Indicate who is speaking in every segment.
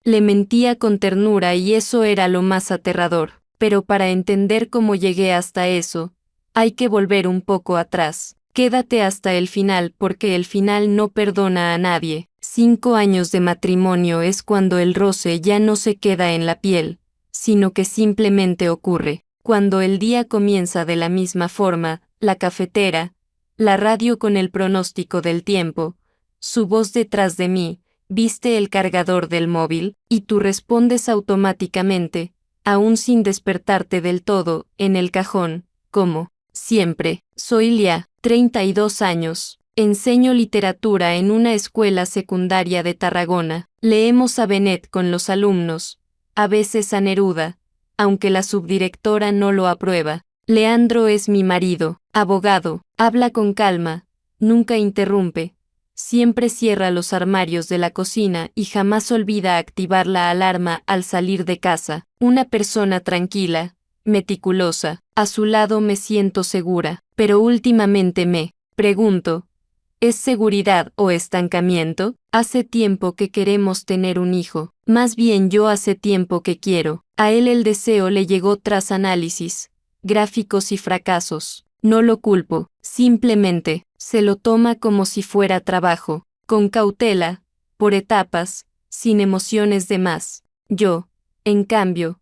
Speaker 1: Le mentía con ternura y eso era lo más aterrador. Pero para entender cómo llegué hasta eso, hay que volver un poco atrás. Quédate hasta el final porque el final no perdona a nadie. 5 años de matrimonio es cuando el roce ya no se queda en la piel, sino que simplemente ocurre. Cuando el día comienza de la misma forma, la cafetera, la radio con el pronóstico del tiempo, su voz detrás de mí, viste el cargador del móvil, y tú respondes automáticamente, aún sin despertarte del todo, en el cajón, como, siempre. Soy Lia, 32 años. Enseño literatura en una escuela secundaria de Tarragona. Leemos a Benet con los alumnos, a veces a Neruda, aunque la subdirectora no lo aprueba. Leandro es mi marido, abogado, habla con calma, nunca interrumpe, siempre cierra los armarios de la cocina y jamás olvida activar la alarma al salir de casa. Una persona tranquila, meticulosa, a su lado me siento segura, pero últimamente me pregunto, ¿es seguridad o estancamiento? Hace tiempo que queremos tener un hijo, más bien yo hace tiempo que quiero. A él el deseo le llegó tras análisis, gráficos y fracasos. No lo culpo, simplemente, se lo toma como si fuera trabajo, con cautela, por etapas, sin emociones de más. Yo, en cambio,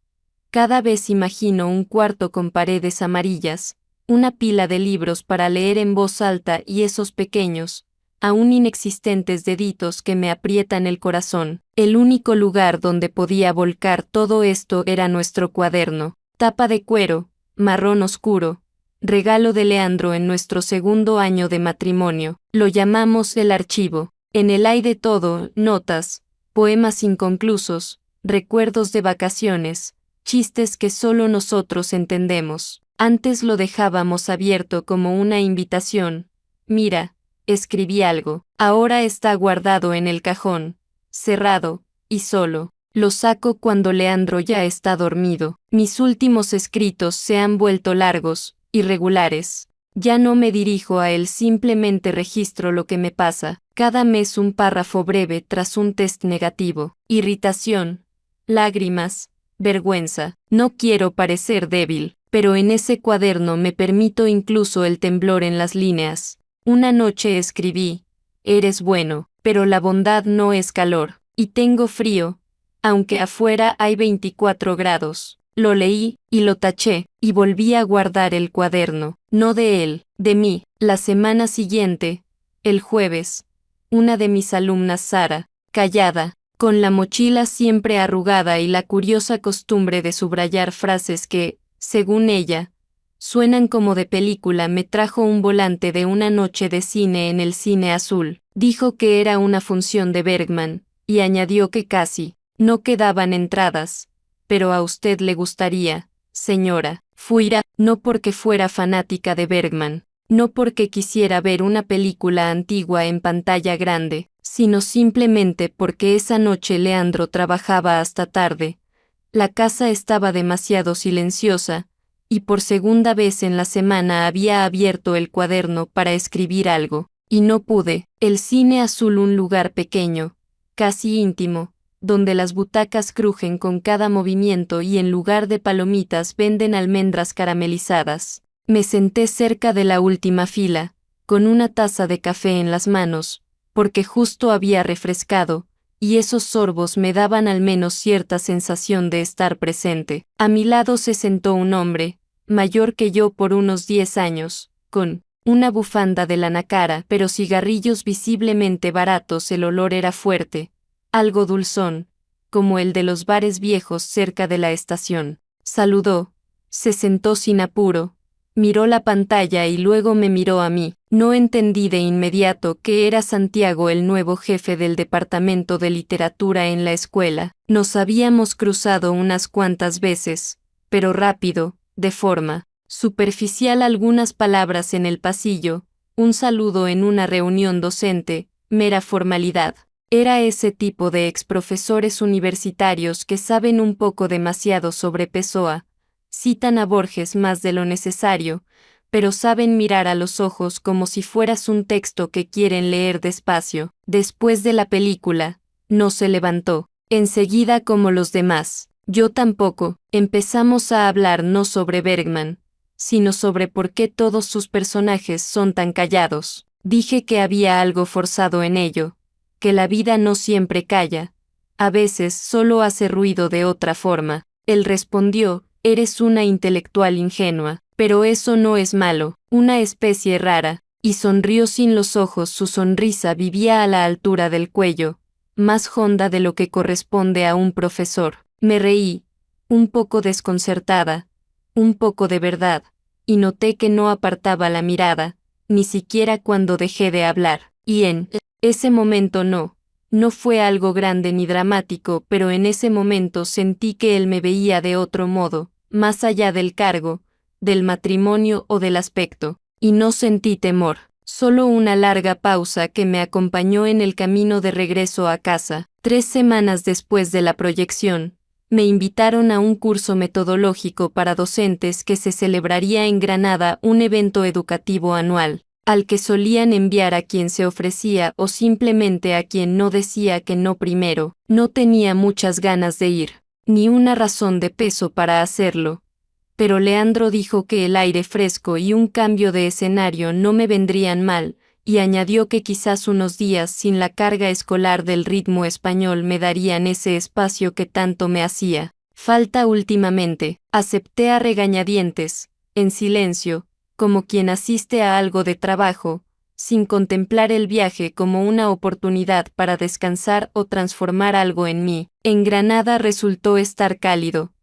Speaker 1: cada vez imagino un cuarto con paredes amarillas, una pila de libros para leer en voz alta y esos pequeños, aún inexistentes deditos que me aprietan el corazón. El único lugar donde podía volcar todo esto era nuestro cuaderno, tapa de cuero, marrón oscuro, regalo de Leandro en nuestro segundo año de matrimonio. Lo llamamos el archivo. En él hay de todo, notas, poemas inconclusos, recuerdos de vacaciones, chistes que solo nosotros entendemos. Antes lo dejábamos abierto como una invitación. Mira, escribí algo. Ahora está guardado en el cajón, cerrado, y solo. Lo saco cuando Leandro ya está dormido. Mis últimos escritos se han vuelto largos, irregulares. Ya no me dirijo a él, simplemente registro lo que me pasa. Cada mes un párrafo breve tras un test negativo. Irritación, lágrimas, vergüenza. No quiero parecer débil, pero en ese cuaderno me permito incluso el temblor en las líneas. Una noche escribí, eres bueno, pero la bondad no es calor, y tengo frío, aunque afuera hay 24 grados. Lo leí, y lo taché, y volví a guardar el cuaderno, no de él, de mí. La semana siguiente, el jueves, una de mis alumnas, Sara, callada, con la mochila siempre arrugada y la curiosa costumbre de subrayar frases que, según ella, suenan como de película, me trajo un volante de una noche de cine en el Cine Azul. Dijo que era una función de Bergman, y añadió que casi no quedaban entradas. Pero a usted le gustaría, señora. Fuira, no porque fuera fanática de Bergman, no porque quisiera ver una película antigua en pantalla grande, sino simplemente porque esa noche Leandro trabajaba hasta tarde. La casa estaba demasiado silenciosa, y por segunda vez en la semana había abierto el cuaderno para escribir algo, y no pude. El Cine Azul, un lugar pequeño, casi íntimo, donde las butacas crujen con cada movimiento y en lugar de palomitas venden almendras caramelizadas. Me senté cerca de la última fila, con una taza de café en las manos, porque justo había refrescado, y esos sorbos me daban al menos cierta sensación de estar presente. A mi lado se sentó un hombre, mayor que yo por unos 10 años, con una bufanda de lana cara, pero cigarrillos visiblemente baratos. El olor era fuerte, algo dulzón, como el de los bares viejos cerca de la estación. Saludó, se sentó sin apuro, miró la pantalla y luego me miró a mí. No entendí de inmediato que era Santiago, el nuevo jefe del departamento de literatura en la escuela. Nos habíamos cruzado unas cuantas veces, pero rápido, de forma superficial, algunas palabras en el pasillo, un saludo en una reunión docente, mera formalidad. Era ese tipo de exprofesores universitarios que saben un poco demasiado sobre Pessoa, citan a Borges más de lo necesario, pero saben mirar a los ojos como si fueras un texto que quieren leer despacio. Después de la película, no se levantó. enseguida como los demás. Yo tampoco. Empezamos a hablar no sobre Bergman, sino sobre por qué todos sus personajes son tan callados. Dije que había algo forzado en ello, que la vida no siempre calla, a veces solo hace ruido de otra forma. Él respondió, eres una intelectual ingenua, pero eso no es malo, una especie rara, y sonrió sin los ojos. Su sonrisa vivía a la altura del cuello, más honda de lo que corresponde a un profesor. Me reí, un poco desconcertada, un poco de verdad, y noté que no apartaba la mirada, ni siquiera cuando dejé de hablar. Y en ese momento no fue algo grande ni dramático, pero en ese momento sentí que él me veía de otro modo, más allá del cargo, del matrimonio o del aspecto, y no sentí temor, solo una larga pausa que me acompañó en el camino de regreso a casa. 3 semanas después de la proyección, me invitaron a un curso metodológico para docentes que se celebraría en Granada, un evento educativo anual, al que solían enviar a quien se ofrecía o simplemente a quien no decía que no primero. No tenía muchas ganas de ir, ni una razón de peso para hacerlo, pero Leandro dijo que el aire fresco y un cambio de escenario no me vendrían mal, y añadió que quizás unos días sin la carga escolar del ritmo español me darían ese espacio que tanto me hacía falta últimamente. Acepté a regañadientes, en silencio, como quien asiste a algo de trabajo, sin contemplar el viaje como una oportunidad para descansar o transformar algo en mí. En Granada resultó estar cálido,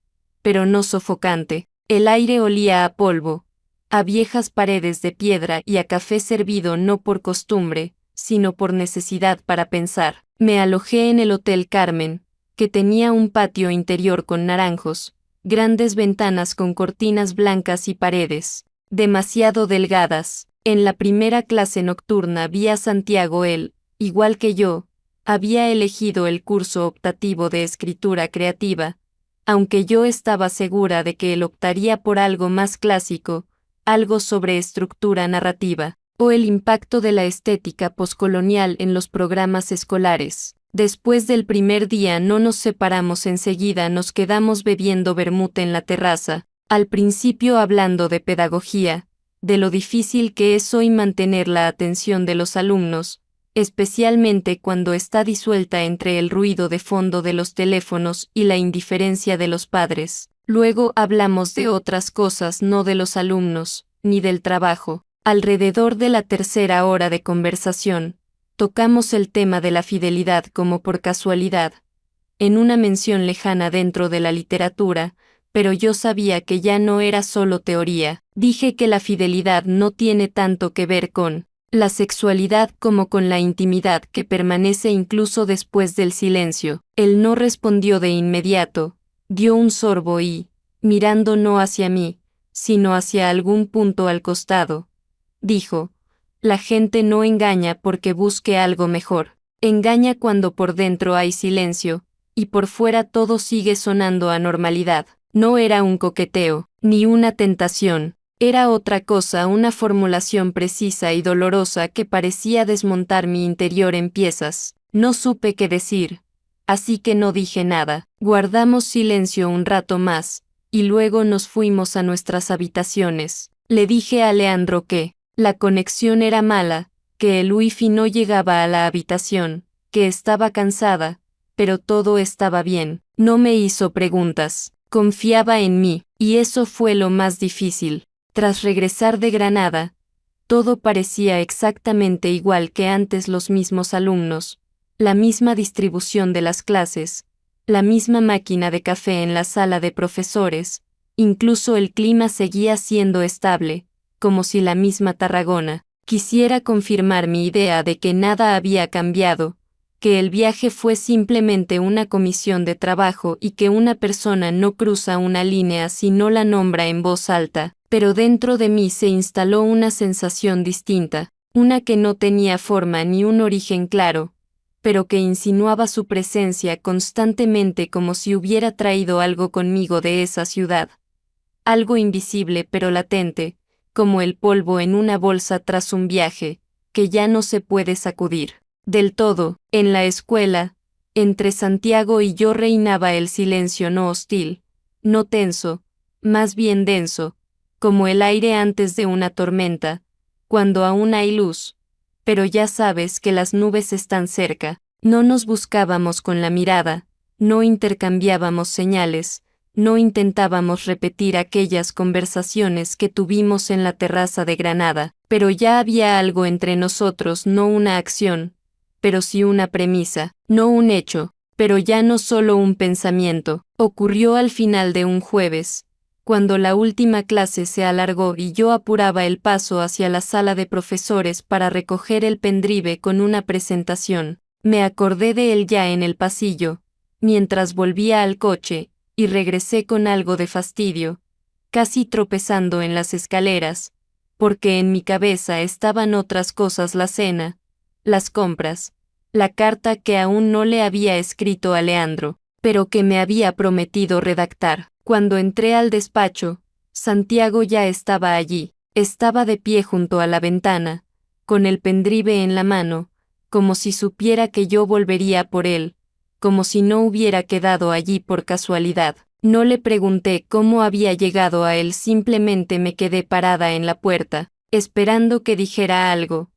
Speaker 1: pero no sofocante. El aire olía a polvo, a viejas paredes de piedra y a café servido no por costumbre, sino por necesidad para pensar. Me alojé en el Hotel Carmen, que tenía un patio interior con naranjos, grandes ventanas con cortinas blancas y paredes demasiado delgadas. En la primera clase nocturna vi a Santiago. Él, igual que yo, había elegido el curso optativo de escritura creativa, aunque yo estaba segura de que él optaría por algo más clásico, algo sobre estructura narrativa, o el impacto de la estética poscolonial en los programas escolares. Después del primer día no nos separamos enseguida, nos quedamos bebiendo vermut en la terraza, al principio hablando de pedagogía, de lo difícil que es hoy mantener la atención de los alumnos, especialmente cuando está disuelta entre el ruido de fondo de los teléfonos y la indiferencia de los padres. Luego hablamos de otras cosas, no de los alumnos, ni del trabajo. Alrededor de la tercera hora de conversación, tocamos el tema de la fidelidad como por casualidad, en una mención lejana dentro de la literatura, pero yo sabía que ya no era solo teoría. Dije que la fidelidad no tiene tanto que ver con la sexualidad como con la intimidad que permanece incluso después del silencio. Él no respondió de inmediato, dio un sorbo y, mirando no hacia mí, sino hacia algún punto al costado, dijo, la gente no engaña porque busque algo mejor, engaña cuando por dentro hay silencio, y por fuera todo sigue sonando a normalidad. No era un coqueteo, ni una tentación, era otra cosa, una formulación precisa y dolorosa que parecía desmontar mi interior en piezas. No supe qué decir, así que no dije nada. Guardamos silencio un rato más, y luego nos fuimos a nuestras habitaciones. Le dije a Leandro que la conexión era mala, que el wifi no llegaba a la habitación, que estaba cansada, pero todo estaba bien. No me hizo preguntas, confiaba en mí, y eso fue lo más difícil. Tras regresar de Granada, todo parecía exactamente igual que antes, los mismos alumnos, la misma distribución de las clases, la misma máquina de café en la sala de profesores, incluso el clima seguía siendo estable, como si la misma Tarragona quisiera confirmar mi idea de que nada había cambiado, que el viaje fue simplemente una comisión de trabajo y que una persona no cruza una línea si no la nombra en voz alta. Pero dentro de mí se instaló una sensación distinta, una que no tenía forma ni un origen claro, pero que insinuaba su presencia constantemente como si hubiera traído algo conmigo de esa ciudad. Algo invisible pero latente, como el polvo en una bolsa tras un viaje, que ya no se puede sacudir. Del todo. En la escuela, Entre Santiago y yo reinaba el silencio no hostil, no tenso, más bien denso, como el aire antes de una tormenta, cuando aún hay luz, pero ya sabes que las nubes están cerca. No nos buscábamos con la mirada, no intercambiábamos señales, no intentábamos repetir aquellas conversaciones que tuvimos en la terraza de Granada, pero ya había algo entre nosotros, no una acción, pero sí una premisa, no un hecho, pero ya no solo un pensamiento. Ocurrió al final de un jueves, cuando la última clase se alargó y yo apuraba el paso hacia la sala de profesores para recoger el pendrive con una presentación. Me acordé de él ya en el pasillo, mientras volvía al coche, y regresé con algo de fastidio, casi tropezando en las escaleras, porque en mi cabeza estaban otras cosas: la cena, las compras, la carta que aún no le había escrito a Leandro, pero que me había prometido redactar. Cuando entré al despacho, Santiago ya estaba allí, estaba de pie junto a la ventana, con el pendrive en la mano, como si supiera que yo volvería por él, como si no hubiera quedado allí por casualidad. No le pregunté cómo había llegado a él, simplemente me quedé parada en la puerta, esperando que dijera algo,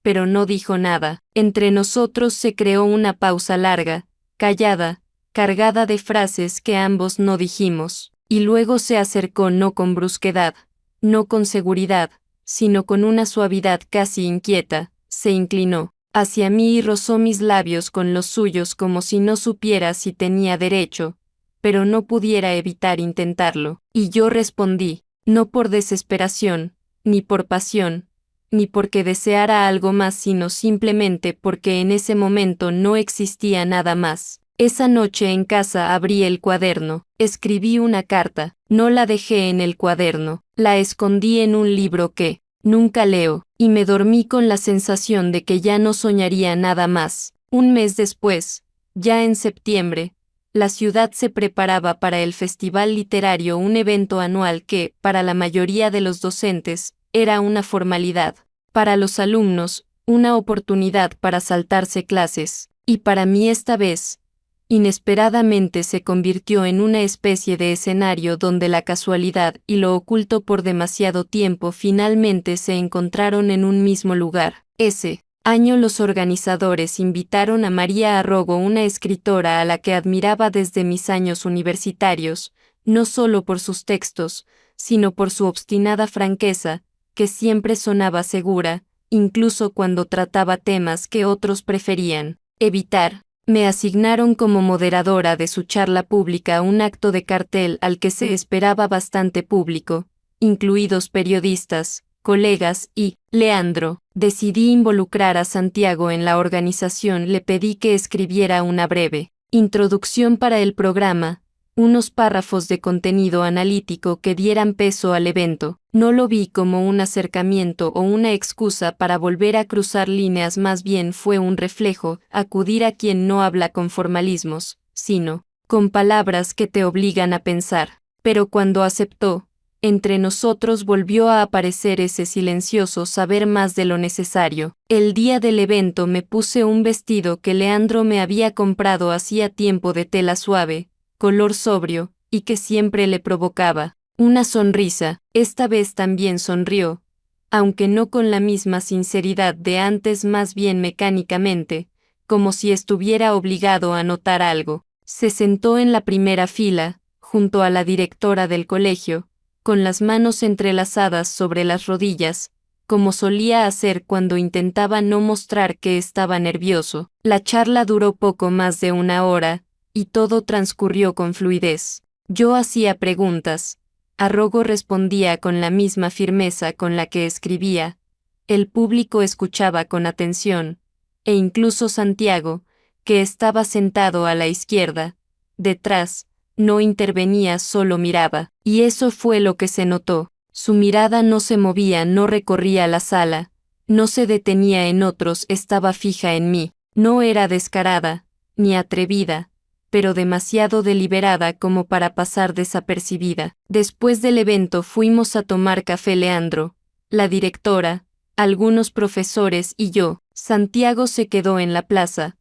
Speaker 1: pero no dijo nada. Entre nosotros se creó una pausa larga, callada, cargada de frases que ambos no dijimos, y luego se acercó no con brusquedad, no con seguridad, sino con una suavidad casi inquieta, se inclinó hacia mí y rozó mis labios con los suyos como si no supiera si tenía derecho, pero no pudiera evitar intentarlo, y yo respondí, no por desesperación, ni por pasión, ni porque deseara algo más, sino simplemente porque en ese momento no existía nada más. Esa noche en casa abrí el cuaderno, escribí una carta, no la dejé en el cuaderno, la escondí en un libro que nunca leo, y me dormí con la sensación de que ya no soñaría nada más. Un mes después, ya en septiembre, la ciudad se preparaba para el Festival Literario, un evento anual que, para la mayoría de los docentes, era una formalidad. Para los alumnos, una oportunidad para saltarse clases, y para mí esta vez, inesperadamente se convirtió en una especie de escenario donde la casualidad y lo oculto por demasiado tiempo finalmente se encontraron en un mismo lugar. Ese año los organizadores invitaron a María Arrogo, una escritora a la que admiraba desde mis años universitarios, no solo por sus textos, sino por su obstinada franqueza, que siempre sonaba segura, incluso cuando trataba temas que otros preferían evitar. Me asignaron como moderadora de su charla pública un acto de cartel al que se esperaba bastante público, incluidos periodistas, colegas y Leandro. Decidí involucrar a Santiago en la organización. Le pedí que escribiera una breve introducción para el programa, unos párrafos de contenido analítico que dieran peso al evento. No lo vi como un acercamiento o una excusa para volver a cruzar líneas, más bien fue un reflejo, acudir a quien no habla con formalismos, sino con palabras que te obligan a pensar. Pero cuando aceptó, entre nosotros volvió a aparecer ese silencioso saber más de lo necesario. El día del evento me puse un vestido que Leandro me había comprado hacía tiempo, de tela suave, color sobrio, y que siempre le provocaba una sonrisa. Esta vez también sonrió, aunque no con la misma sinceridad de antes, más bien mecánicamente, como si estuviera obligado a notar algo. Se sentó en la primera fila, junto a la directora del colegio, con las manos entrelazadas sobre las rodillas, como solía hacer cuando intentaba no mostrar que estaba nervioso. La charla duró poco más de una hora, y todo transcurrió con fluidez. Yo hacía preguntas, Arrogo respondía con la misma firmeza con la que escribía, el público escuchaba con atención, e incluso Santiago, que estaba sentado a la izquierda, detrás, no intervenía, solo miraba, y eso fue lo que se notó. Su mirada no se movía, no recorría la sala, no se detenía en otros, estaba fija en mí. No era descarada, ni atrevida, pero demasiado deliberada como para pasar desapercibida. Después del evento fuimos a tomar café Leandro, la directora, algunos profesores y yo. Santiago se quedó en la plaza,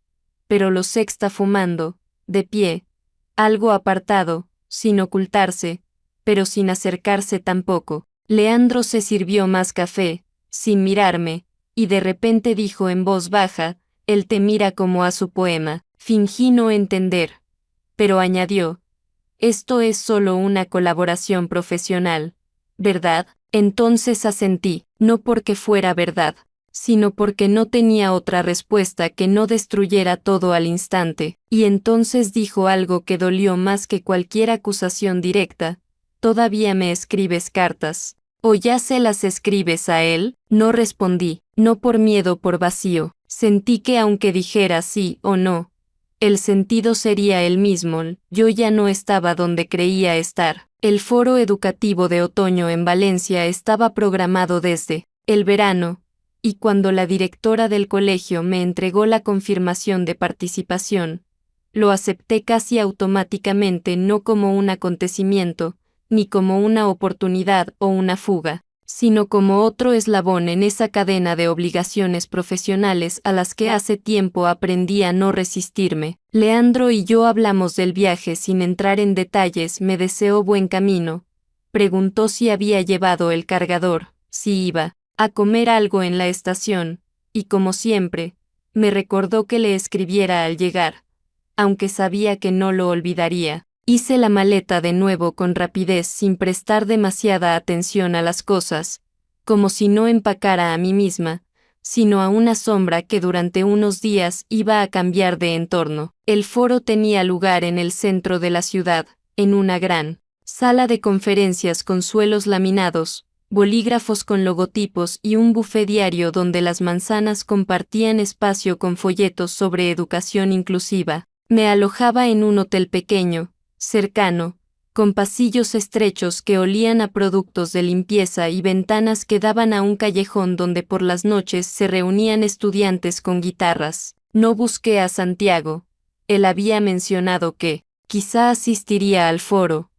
Speaker 1: pero lo sexta fumando, de pie, algo apartado, sin ocultarse, pero sin acercarse tampoco. Leandro se sirvió más café, sin mirarme, y de repente dijo en voz baja, él te mira como a su poema. Fingí no entender. Pero añadió, esto es solo una colaboración profesional, ¿verdad? Entonces asentí, no porque fuera verdad, sino porque no tenía otra respuesta que no destruyera todo al instante, y entonces dijo algo que dolió más que cualquier acusación directa. ¿Todavía me escribes cartas? ¿O ya se las escribes a él? No respondí, no por miedo, por vacío. Sentí que aunque dijera sí o no, el sentido sería el mismo. Yo ya no estaba donde creía estar. El foro educativo de otoño en Valencia estaba programado desde el verano, y cuando la directora del colegio me entregó la confirmación de participación, lo acepté casi automáticamente, no como un acontecimiento, ni como una oportunidad o una fuga, sino como otro eslabón en esa cadena de obligaciones profesionales a las que hace tiempo aprendí a no resistirme. Leandro y yo hablamos del viaje sin entrar en detalles. Me deseó buen camino. Preguntó si había llevado el cargador, si iba a comer algo en la estación, y como siempre, me recordó que le escribiera al llegar, aunque sabía que no lo olvidaría. Hice la maleta de nuevo con rapidez sin prestar demasiada atención a las cosas, como si no empacara a mí misma, sino a una sombra que durante unos días iba a cambiar de entorno. El foro tenía lugar en el centro de la ciudad, en una gran sala de conferencias con suelos laminados, bolígrafos con logotipos y un bufé diario donde las manzanas compartían espacio con folletos sobre educación inclusiva. Me alojaba en un hotel pequeño, cercano, con pasillos estrechos que olían a productos de limpieza y ventanas que daban a un callejón donde por las noches se reunían estudiantes con guitarras. No busqué a Santiago. Él había mencionado que quizá asistiría al foro,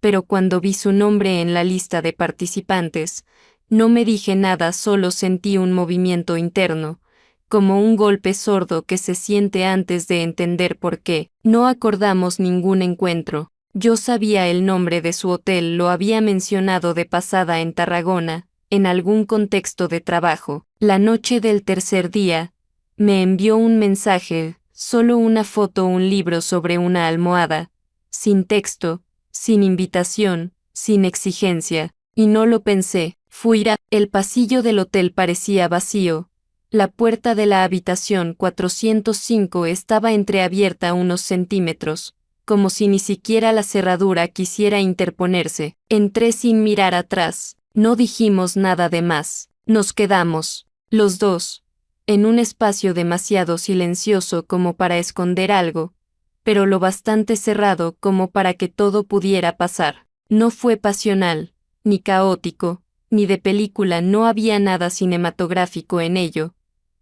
Speaker 1: pero cuando vi su nombre en la lista de participantes, no me dije nada, solo sentí un movimiento interno, como un golpe sordo que se siente antes de entender por qué. No acordamos ningún encuentro. Yo sabía el nombre de su hotel, lo había mencionado de pasada en Tarragona, en algún contexto de trabajo. La noche del tercer día, me envió un mensaje, solo una foto, un libro sobre una almohada, sin texto, sin invitación, sin exigencia, y no lo pensé. Fui a... El pasillo del hotel parecía vacío. La puerta de la habitación 405 estaba entreabierta unos centímetros, como si ni siquiera la cerradura quisiera interponerse. Entré sin mirar atrás. No dijimos nada de más. Nos quedamos, los dos, en un espacio demasiado silencioso como para esconder algo, pero lo bastante cerrado como para que todo pudiera pasar. No fue pasional, ni caótico, ni de película, no había nada cinematográfico en ello.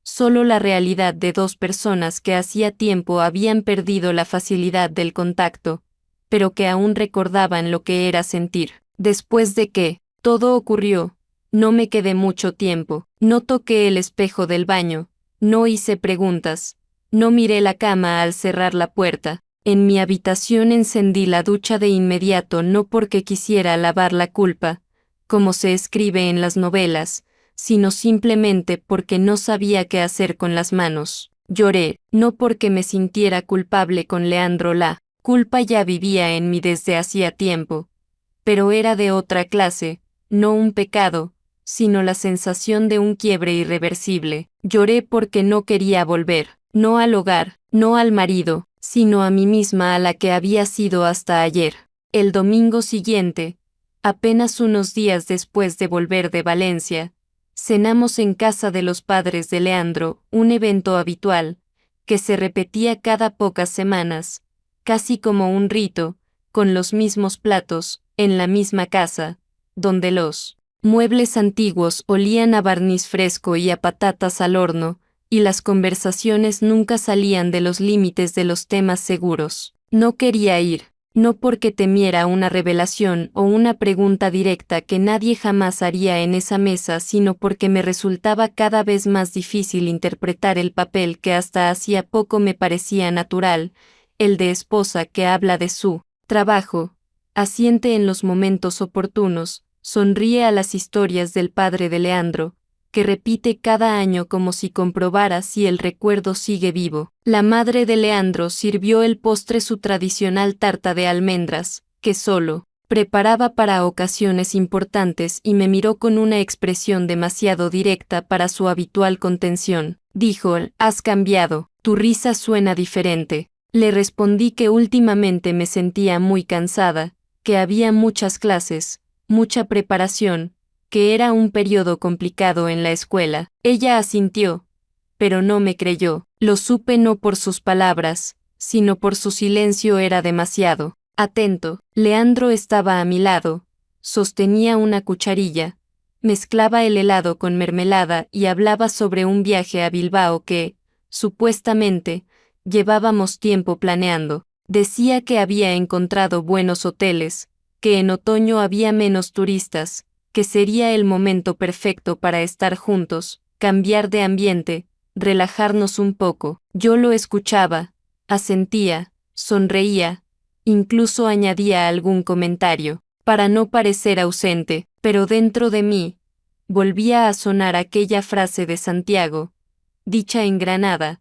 Speaker 1: Solo la realidad de dos personas que hacía tiempo habían perdido la facilidad del contacto, pero que aún recordaban lo que era sentir. Después de que todo ocurrió, no me quedé mucho tiempo, no toqué el espejo del baño, no hice preguntas, no miré la cama al cerrar la puerta. En mi habitación encendí la ducha de inmediato, no porque quisiera lavar la culpa, como se escribe en las novelas, sino simplemente porque no sabía qué hacer con las manos. Lloré, no porque me sintiera culpable con Leandro, la culpa ya vivía en mí desde hacía tiempo, pero era de otra clase, no un pecado, sino la sensación de un quiebre irreversible. Lloré porque no quería volver, no al hogar, no al marido, sino a mí misma, a la que había sido hasta ayer. El domingo siguiente, apenas unos días después de volver de Valencia, cenamos en casa de los padres de Leandro, un evento habitual, que se repetía cada pocas semanas, casi como un rito, con los mismos platos, en la misma casa, donde los muebles antiguos olían a barniz fresco y a patatas al horno, y las conversaciones nunca salían de los límites de los temas seguros. No quería ir, no porque temiera una revelación o una pregunta directa que nadie jamás haría en esa mesa, sino porque me resultaba cada vez más difícil interpretar el papel que hasta hacía poco me parecía natural, el de esposa que habla de su trabajo, asiente en los momentos oportunos, sonríe a las historias del padre de Leandro, que repite cada año como si comprobara si el recuerdo sigue vivo. La madre de Leandro sirvió el postre, su tradicional tarta de almendras, que solo preparaba para ocasiones importantes, y me miró con una expresión demasiado directa para su habitual contención. Dijo: «Has cambiado, tu risa suena diferente». Le respondí que últimamente me sentía muy cansada, que había muchas clases, mucha preparación, que era un periodo complicado en la escuela. Ella asintió, pero no me creyó. Lo supe no por sus palabras, sino por su silencio. Era demasiado atento. Leandro estaba a mi lado, sostenía una cucharilla, mezclaba el helado con mermelada y hablaba sobre un viaje a Bilbao que, supuestamente, llevábamos tiempo planeando. Decía que había encontrado buenos hoteles, que en otoño había menos turistas, que sería el momento perfecto para estar juntos, cambiar de ambiente, relajarnos un poco. Yo lo escuchaba, asentía, sonreía, incluso añadía algún comentario, para no parecer ausente, pero dentro de mí, volvía a sonar aquella frase de Santiago, dicha en Granada,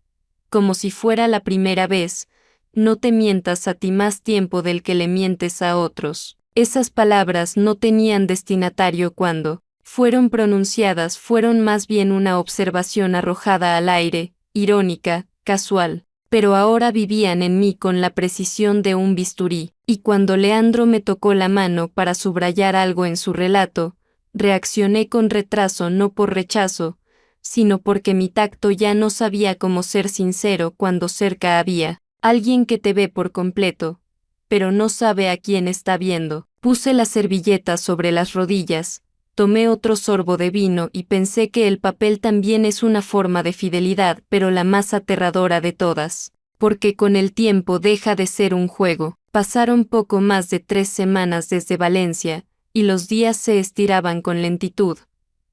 Speaker 1: como si fuera la primera vez: no te mientas a ti más tiempo del que le mientes a otros. Esas palabras no tenían destinatario cuando fueron pronunciadas, fueron más bien una observación arrojada al aire, irónica, casual, pero ahora vivían en mí con la precisión de un bisturí, y cuando Leandro me tocó la mano para subrayar algo en su relato, reaccioné con retraso, no por rechazo, sino porque mi tacto ya no sabía cómo ser sincero cuando cerca había alguien que te ve por completo, pero no sabe a quién está viendo. Puse la servilleta sobre las rodillas, tomé otro sorbo de vino y pensé que el papel también es una forma de fidelidad, pero la más aterradora de todas, porque con el tiempo deja de ser un juego. Pasaron poco más de 3 semanas desde Valencia, y los días se estiraban con lentitud,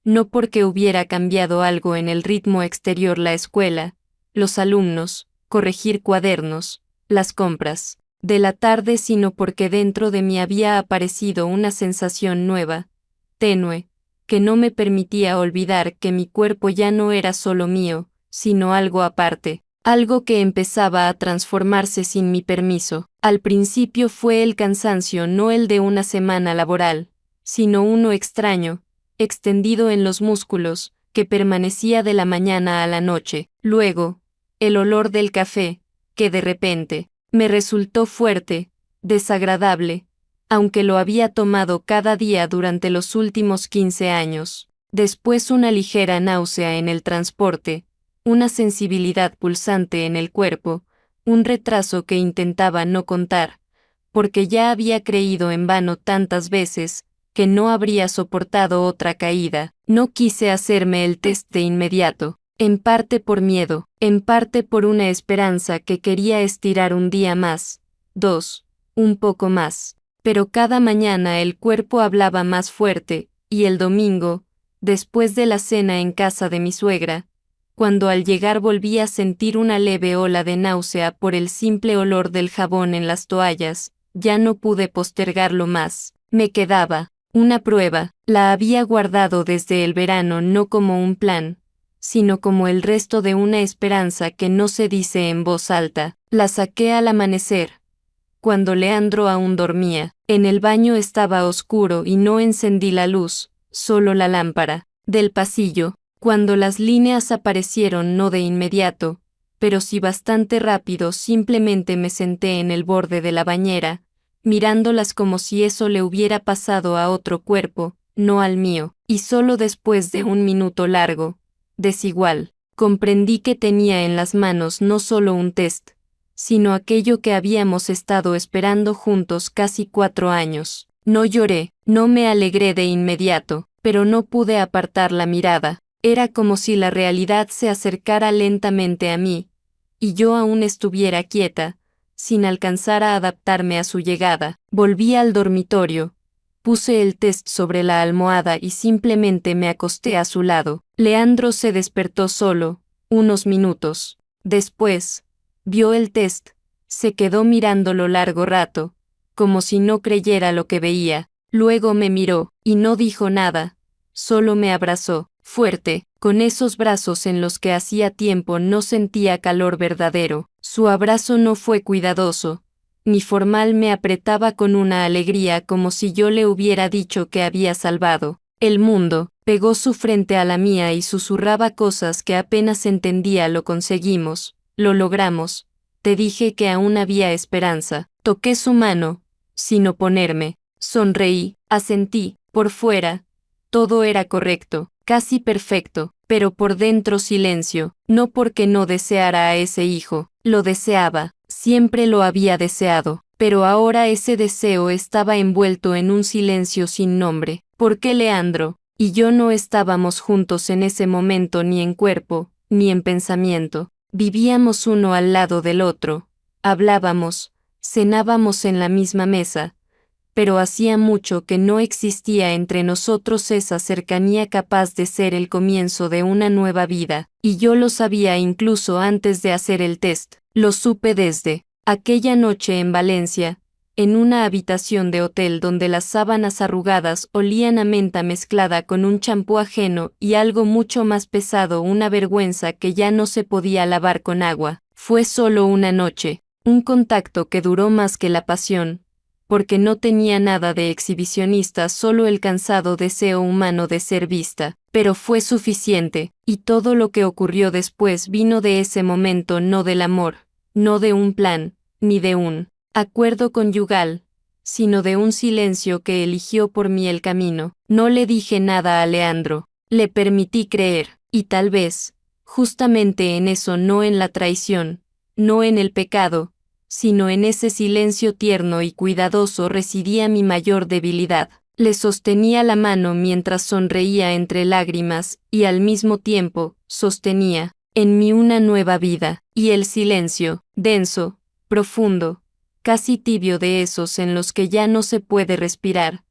Speaker 1: no porque hubiera cambiado algo en el ritmo exterior, la escuela, los alumnos, corregir cuadernos, las compras de la tarde, sino porque dentro de mí había aparecido una sensación nueva, tenue, que no me permitía olvidar que mi cuerpo ya no era solo mío, sino algo aparte, algo que empezaba a transformarse sin mi permiso. Al principio fue el cansancio, no el de una semana laboral, sino uno extraño, extendido en los músculos, que permanecía de la mañana a la noche. Luego, el olor del café, que de repente me resultó fuerte, desagradable, aunque lo había tomado cada día durante los últimos 15 años. Después una ligera náusea en el transporte, una sensibilidad pulsante en el cuerpo, un retraso que intentaba no contar, porque ya había creído en vano tantas veces que no habría soportado otra caída. No quise hacerme el test de inmediato, en parte por miedo, en parte por una esperanza que quería estirar un día más, 2, un poco más. Pero cada mañana el cuerpo hablaba más fuerte, y el domingo, después de la cena en casa de mi suegra, cuando al llegar volví a sentir una leve ola de náusea por el simple olor del jabón en las toallas, ya no pude postergarlo más. Me quedaba una prueba. La había guardado desde el verano, no como un plan, sino como el resto de una esperanza que no se dice en voz alta. La saqué al amanecer, cuando Leandro aún dormía. En el baño estaba oscuro y no encendí la luz, solo la lámpara del pasillo. Cuando las líneas aparecieron, no de inmediato, pero sí bastante rápido, simplemente me senté en el borde de la bañera, mirándolas como si eso le hubiera pasado a otro cuerpo, no al mío, y solo después de un minuto largo, desigual, comprendí que tenía en las manos no solo un test, sino aquello que habíamos estado esperando juntos casi 4 años. No lloré, no me alegré de inmediato, pero no pude apartar la mirada. Era como si la realidad se acercara lentamente a mí, y yo aún estuviera quieta, sin alcanzar a adaptarme a su llegada. Volví al dormitorio. Puse el test sobre la almohada y simplemente me acosté a su lado. Leandro se despertó solo, unos minutos. Después, vio el test, se quedó mirándolo largo rato, como si no creyera lo que veía. Luego me miró, y no dijo nada, solo me abrazó, fuerte, con esos brazos en los que hacía tiempo no sentía calor verdadero. Su abrazo no fue cuidadoso, ni formal, me apretaba con una alegría como si yo le hubiera dicho que había salvado el mundo. Pegó su frente a la mía y susurraba cosas que apenas entendía. Lo conseguimos, lo logramos. Te dije que aún había esperanza. Toqué su mano, sin oponerme. Sonreí, asentí. Por fuera, todo era correcto, casi perfecto, pero por dentro silencio. No porque no deseara a ese hijo, lo deseaba, siempre lo había deseado, pero ahora ese deseo estaba envuelto en un silencio sin nombre. ¿Por qué Leandro y yo no estábamos juntos en ese momento, ni en cuerpo, ni en pensamiento? Vivíamos uno al lado del otro, hablábamos, cenábamos en la misma mesa, pero hacía mucho que no existía entre nosotros esa cercanía capaz de ser el comienzo de una nueva vida, y yo lo sabía incluso antes de hacer el test. Lo supe desde aquella noche en Valencia, en una habitación de hotel donde las sábanas arrugadas olían a menta mezclada con un champú ajeno y algo mucho más pesado, una vergüenza que ya no se podía lavar con agua. Fue solo una noche, un contacto que duró más que la pasión, porque no tenía nada de exhibicionista, solo el cansado deseo humano de ser vista, pero fue suficiente, y todo lo que ocurrió después vino de ese momento, no del amor, no de un plan, ni de un acuerdo conyugal, sino de un silencio que eligió por mí el camino. No le dije nada a Leandro, le permití creer, y tal vez, justamente en eso, no en la traición, no en el pecado, sino en ese silencio tierno y cuidadoso residía mi mayor debilidad. Le sostenía la mano mientras sonreía entre lágrimas, y al mismo tiempo, sostenía en mí una nueva vida, y el silencio, denso, profundo, casi tibio, de esos en los que ya no se puede respirar,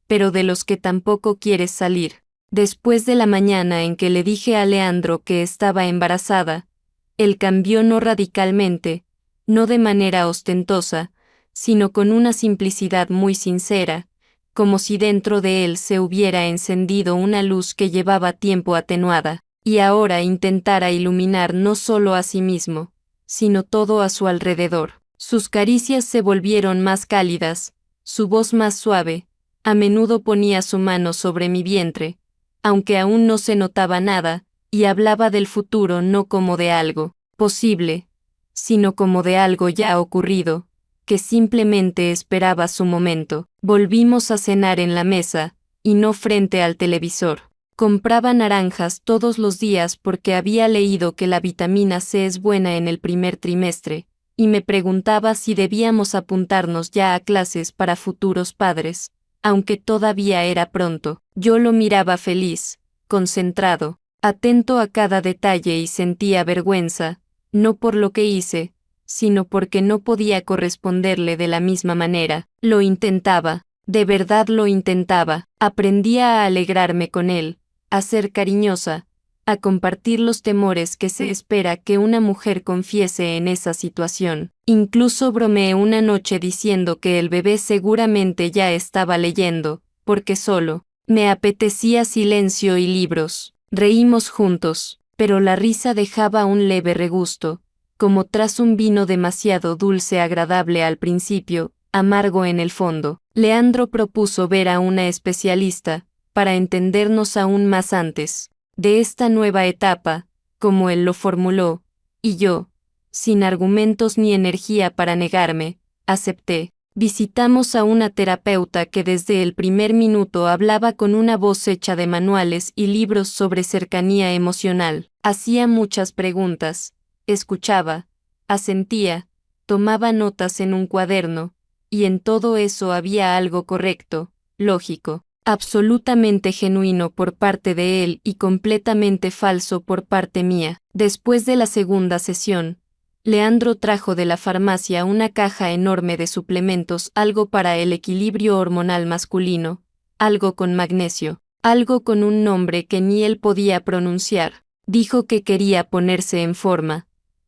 Speaker 1: pero de los que tampoco quieres salir. Después de la mañana en que le dije a Leandro que estaba embarazada, él cambió, no radicalmente, no de manera ostentosa, sino con una simplicidad muy sincera, como si dentro de él se hubiera encendido una luz que llevaba tiempo atenuada, y ahora intentara iluminar no solo a sí mismo, sino todo a su alrededor. Sus caricias se volvieron más cálidas, su voz más suave, a menudo ponía su mano sobre mi vientre, aunque aún no se notaba nada, y hablaba del futuro no como de algo posible, sino como de algo ya ocurrido, que simplemente esperaba su momento. Volvimos a cenar en la mesa, y no frente al televisor. Compraba naranjas todos los días porque había leído que la vitamina C es buena en el primer trimestre, y me preguntaba si debíamos apuntarnos ya a clases para futuros padres, aunque todavía era pronto. Yo lo miraba feliz, concentrado, atento a cada detalle, y sentía vergüenza, no por lo que hice, sino porque no podía corresponderle de la misma manera. Lo intentaba, de verdad lo intentaba. Aprendía a alegrarme con él, a ser cariñosa, a compartir los temores que se espera que una mujer confiese en esa situación. Incluso bromeé una noche diciendo que el bebé seguramente ya estaba leyendo, porque solo me apetecía silencio y libros. Reímos juntos, pero la risa dejaba un leve regusto, como tras un vino demasiado dulce, agradable al principio, amargo en el fondo. Leandro propuso ver a una especialista, para entendernos aún más antes de esta nueva etapa, como él lo formuló, y yo, sin argumentos ni energía para negarme, acepté. Visitamos a una terapeuta que desde el primer minuto hablaba con una voz hecha de manuales y libros sobre cercanía emocional. Hacía muchas preguntas, escuchaba, asentía, tomaba notas en un cuaderno, y en todo eso había algo correcto, lógico, absolutamente genuino por parte de él y completamente falso por parte mía. Después de la segunda sesión, Leandro trajo de la farmacia una caja enorme de suplementos, algo para el equilibrio hormonal masculino, algo con magnesio, algo con un nombre que ni él podía pronunciar. Dijo que quería ponerse en forma,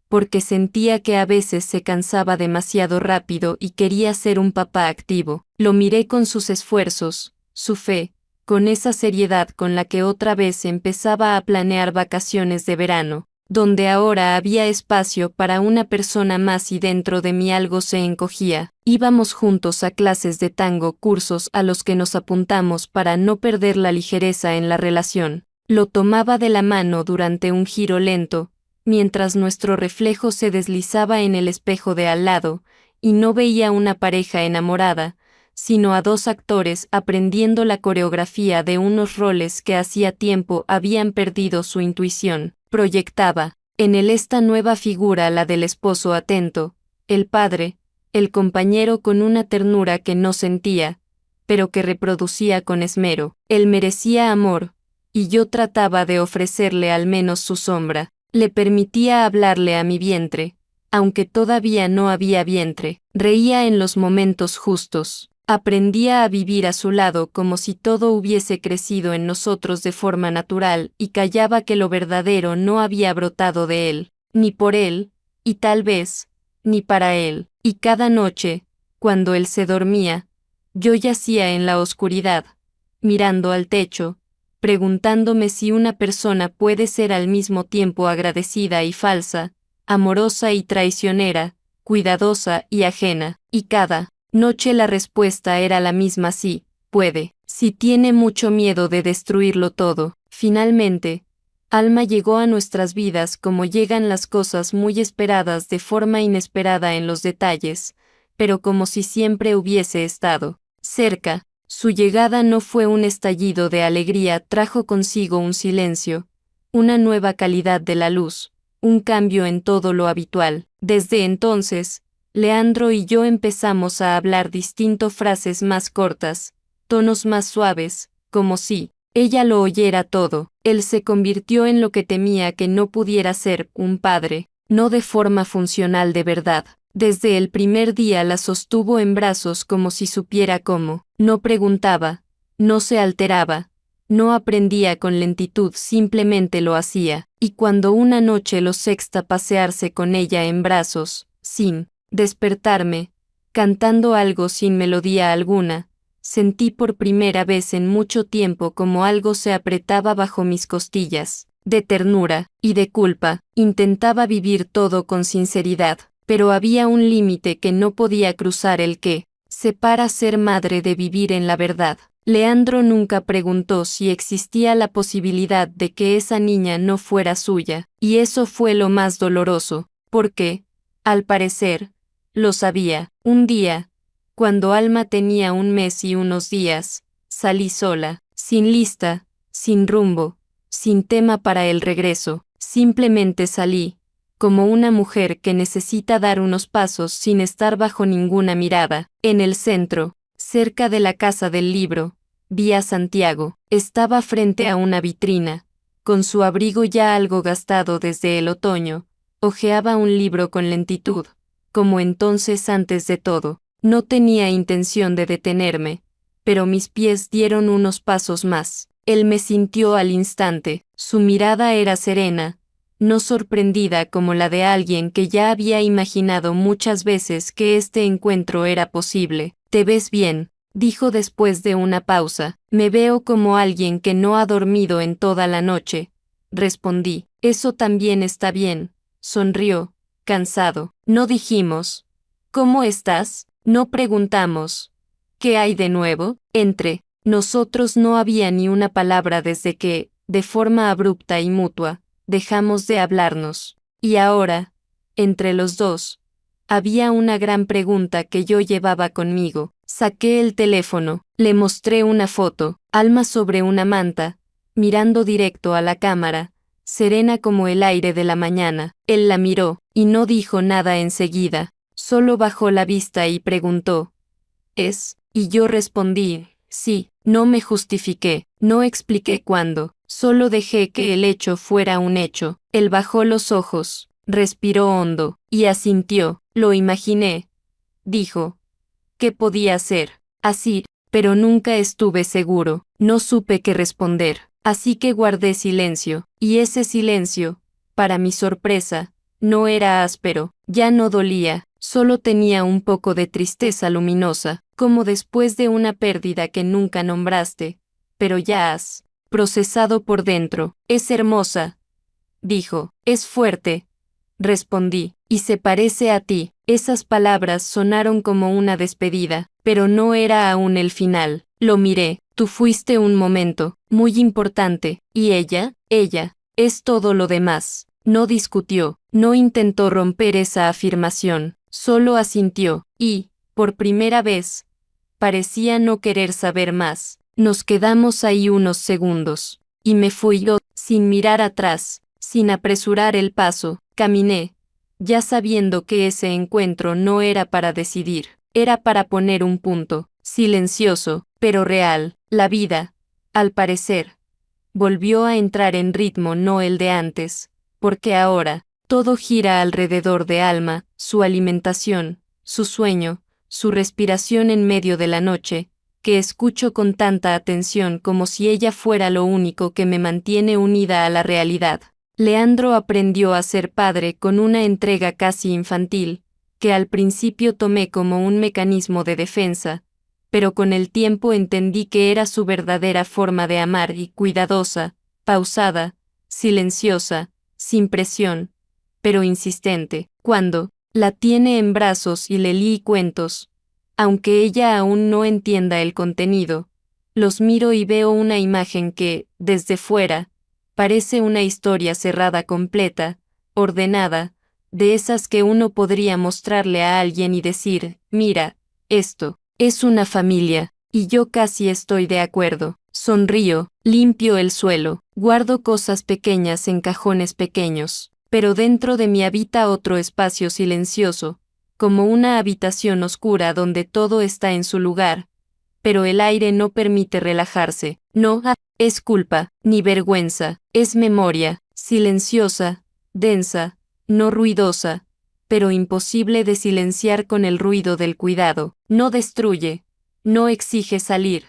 Speaker 1: porque sentía que a veces se cansaba demasiado rápido y quería ser un papá activo. Lo miré con sus esfuerzos, su fe, con esa seriedad con la que otra vez empezaba a planear vacaciones de verano, donde ahora había espacio para una persona más y dentro de mí algo se encogía. Íbamos juntos a clases de tango, cursos a los que nos apuntamos para no perder la ligereza en la relación. Lo tomaba de la mano durante un giro lento, mientras nuestro reflejo se deslizaba en el espejo de al lado, y no veía una pareja enamorada, sino a dos actores aprendiendo la coreografía de unos roles que hacía tiempo habían perdido su intuición. Proyectaba en él esta nueva figura, la del esposo atento, el padre, el compañero con una ternura que no sentía, pero que reproducía con esmero. Él merecía amor, y yo trataba de ofrecerle al menos su sombra. Le permitía hablarle a mi vientre, aunque todavía no había vientre. Reía en los momentos justos. Aprendía a vivir a su lado como si todo hubiese crecido en nosotros de forma natural, y callaba que lo verdadero no había brotado de él, ni por él, y tal vez, ni para él. Y cada noche, cuando él se dormía, yo yacía en la oscuridad, mirando al techo, preguntándome si una persona puede ser al mismo tiempo agradecida y falsa, amorosa y traicionera, cuidadosa y ajena. Y cada noche la respuesta era la misma: sí, puede. Si tiene mucho miedo de destruirlo todo. Finalmente, Alma llegó a nuestras vidas como llegan las cosas muy esperadas de forma inesperada en los detalles, pero como si siempre hubiese estado cerca. Su llegada no fue un estallido de alegría, trajo consigo un silencio, una nueva calidad de la luz, un cambio en todo lo habitual. Desde entonces, Leandro y yo empezamos a hablar distinto, frases más cortas, tonos más suaves, como si ella lo oyera todo. Él se convirtió en lo que temía que no pudiera ser, un padre, no de forma funcional de verdad. Desde el primer día la sostuvo en brazos como si supiera cómo. No preguntaba, no se alteraba, no aprendía con lentitud, simplemente lo hacía. Y cuando una noche lo sexta pasearse con ella en brazos, sin despertarme, cantando algo sin melodía alguna, sentí por primera vez en mucho tiempo como algo se apretaba bajo mis costillas, de ternura y de culpa. Intentaba vivir todo con sinceridad, pero había un límite que no podía cruzar, el que separa ser madre de vivir en la verdad. Leandro nunca preguntó si existía la posibilidad de que esa niña no fuera suya, y eso fue lo más doloroso, porque, al parecer, lo sabía. Un día, cuando Alma tenía 1 mes y unos días, salí sola, sin lista, sin rumbo, sin tema para el regreso. Simplemente salí, como una mujer que necesita dar unos pasos sin estar bajo ninguna mirada. En el centro, cerca de la casa del libro, vi a Santiago. Estaba frente a una vitrina, con su abrigo ya algo gastado desde el otoño. Hojeaba un libro con lentitud, como entonces antes de todo. No tenía intención de detenerme, pero mis pies dieron unos pasos más. Él me sintió al instante. Su mirada era serena, no sorprendida como la de alguien que ya había imaginado muchas veces que este encuentro era posible. «Te ves bien», dijo después de una pausa. «Me veo como alguien que no ha dormido en toda la noche», respondí. «Eso también está bien», sonrió, cansado. No dijimos, «¿Cómo estás?», no preguntamos, «¿Qué hay de nuevo?». Entre nosotros no había ni una palabra desde que, de forma abrupta y mutua, dejamos de hablarnos. Y ahora, entre los dos, había una gran pregunta que yo llevaba conmigo. Saqué el teléfono, le mostré una foto, Alma sobre una manta, mirando directo a la cámara, serena como el aire de la mañana. Él la miró, y no dijo nada enseguida, solo bajó la vista y preguntó, «¿Es?». Y yo respondí, «Sí». No me justifiqué, no expliqué cuándo, solo dejé que el hecho fuera un hecho. Él bajó los ojos, respiró hondo, y asintió. Lo imaginé, dijo. ¿Qué podía ser? Así, pero nunca estuve seguro, no supe qué responder, así que guardé silencio, y ese silencio, para mi sorpresa, no era áspero, ya no dolía, solo tenía un poco de tristeza luminosa, como después de una pérdida que nunca nombraste, pero ya has procesado por dentro. Es hermosa, dijo. Es fuerte, respondí, y se parece a ti. Esas palabras sonaron como una despedida, pero no era aún el final. Lo miré. Tú fuiste un momento muy importante, y ella, es todo lo demás. No discutió, no intentó romper esa afirmación, solo asintió, y, por primera vez, parecía no querer saber más. Nos quedamos ahí unos segundos, y me fui yo, sin mirar atrás, sin apresurar el paso, caminé, ya sabiendo que ese encuentro no era para decidir, era para poner un punto, silencioso, pero real. La vida, al parecer, volvió a entrar en ritmo, no el de antes, porque ahora, todo gira alrededor de Alma, su alimentación, su sueño, su respiración en medio de la noche, que escucho con tanta atención como si ella fuera lo único que me mantiene unida a la realidad. Leandro aprendió a ser padre con una entrega casi infantil, que al principio tomé como un mecanismo de defensa, pero con el tiempo entendí que era su verdadera forma de amar y cuidadosa, pausada, silenciosa, sin presión, pero insistente. Cuando la tiene en brazos y le leí cuentos, aunque ella aún no entienda el contenido, los miro y veo una imagen que, desde fuera, parece una historia cerrada completa, ordenada, de esas que uno podría mostrarle a alguien y decir, mira, esto es una familia, y yo casi estoy de acuerdo. Sonrío, limpio el suelo, guardo cosas pequeñas en cajones pequeños, pero dentro de mí habita otro espacio silencioso, como una habitación oscura donde todo está en su lugar, pero el aire no permite relajarse. No es culpa, ni vergüenza, es memoria, silenciosa, densa, no ruidosa, pero imposible de silenciar con el ruido del cuidado. No destruye, no exige salir,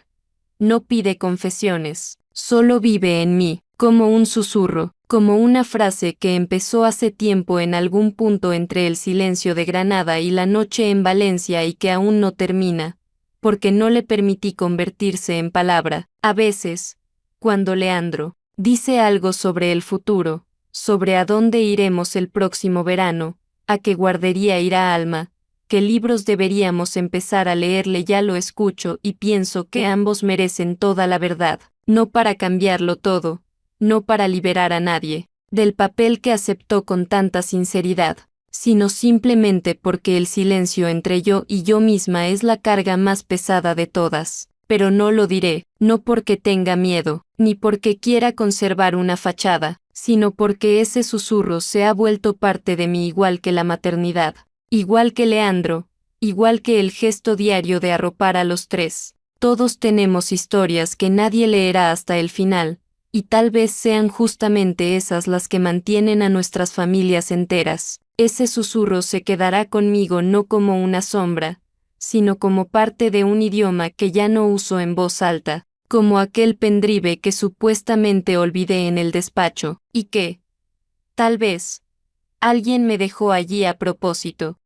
Speaker 1: no pide confesiones, solo vive en mí, como un susurro, como una frase que empezó hace tiempo en algún punto entre el silencio de Granada y la noche en Valencia y que aún no termina, porque no le permití convertirse en palabra. A veces, cuando Leandro dice algo sobre el futuro, sobre a dónde iremos el próximo verano, a qué guardería irá Alma, qué libros deberíamos empezar a leerle, ya lo escucho y pienso que ambos merecen toda la verdad, no para cambiarlo todo, no para liberar a nadie del papel que aceptó con tanta sinceridad, sino simplemente porque el silencio entre yo y yo misma es la carga más pesada de todas. Pero no lo diré, no porque tenga miedo, ni porque quiera conservar una fachada, sino porque ese susurro se ha vuelto parte de mí, igual que la maternidad, igual que Leandro, igual que el gesto diario de arropar a los tres. Todos tenemos historias que nadie leerá hasta el final, y tal vez sean justamente esas las que mantienen a nuestras familias enteras. Ese susurro se quedará conmigo no como una sombra, sino como parte de un idioma que ya no uso en voz alta, como aquel pendrive que supuestamente olvidé en el despacho, y que, tal vez, alguien me dejó allí a propósito.